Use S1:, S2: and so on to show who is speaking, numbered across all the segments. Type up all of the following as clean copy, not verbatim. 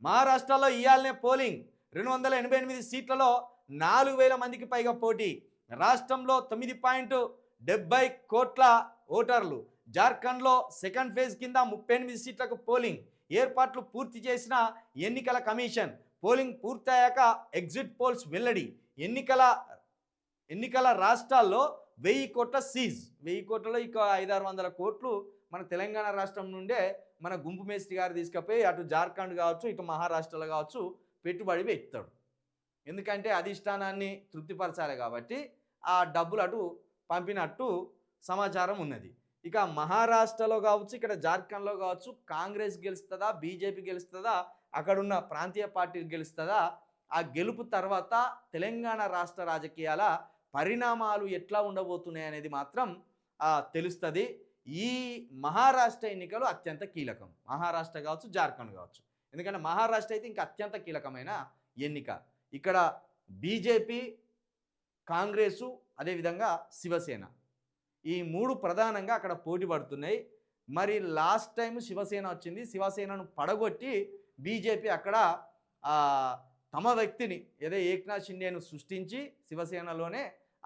S1: మహారాష్ట్రలో ఇయాలనే పోలింగ్ 288 సీట్లలో 4000 మందికి పైగా పోటీ. రాష్ట్రంలో 9.70 కోట్ల ఓటర్లు. జార్ఖండ్లో సెకండ్ ఫేజ్ కింద 38 సీట్లకు పోలింగ్. ఏర్పాట్లు పూర్తి చేసిన ఎన్నికల కమిషన్. పోలింగ్ పూర్తయ్యాక ఎగ్జిట్ పోల్స్ వెల్లడి. ఎన్నికల రాష్ట్రాల్లో 1000 కోట్ల సీజ్. 1000 కోట్లలో ఇక 500-600 కోట్లు మన తెలంగాణ రాష్ట్రం నుండే మన గుంపు మేస్త్రి గారు తీసుకుపోయి అటు జార్ఖండ్ కావచ్చు ఇటు మహారాష్ట్రలో కావచ్చు పెట్టుబడి పెడతాడు. ఎందుకంటే అధిష్టానాన్ని తృప్తిపరచాలి కాబట్టి ఆ డబ్బులు అటు పంపినట్టు సమాచారం ఉన్నది. ఇక మహారాష్ట్రలో కావచ్చు ఇక్కడ జార్ఖండ్లో కావచ్చు కాంగ్రెస్ గెలుస్తుందా బీజేపీ గెలుస్తుందా అక్కడున్న ప్రాంతీయ పార్టీలు గెలుస్తుందా? ఆ గెలుపు తర్వాత తెలంగాణ రాష్ట్ర రాజకీయాల పరిణామాలు ఎట్లా ఉండబోతున్నాయి అనేది మాత్రం తెలుస్తుంది. ఈ మహారాష్ట్ర ఎన్నికలు అత్యంత కీలకం. మహారాష్ట్ర కావచ్చు జార్ఖండ్ కావచ్చు. ఎందుకంటే మహారాష్ట్ర అయితే ఇంకా అత్యంత కీలకమైన ఎన్నిక. ఇక్కడ బీజేపీ, కాంగ్రెసు, అదేవిధంగా శివసేన ఈ మూడు ప్రధానంగా అక్కడ పోటీ పడుతున్నాయి. మరి లాస్ట్ టైం శివసేన వచ్చింది. శివసేనను పడగొట్టి బీజేపీ అక్కడ తమ వ్యక్తిని ఏదో ఏక్నాథ్ షిండేను సృష్టించి శివసేనలోనే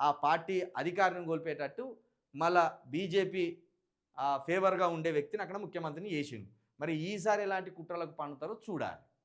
S1: ఆ పార్టీ అధికారాన్ని కోల్పోయేటట్టు మళ్ళా బీజేపీ ఫేవర్గా ఉండే వ్యక్తిని అక్కడ ముఖ్యమంత్రిని చేసిండు. మరి ఈసారి ఎలాంటి కుట్రలకు పన్నుతారో చూడాలి.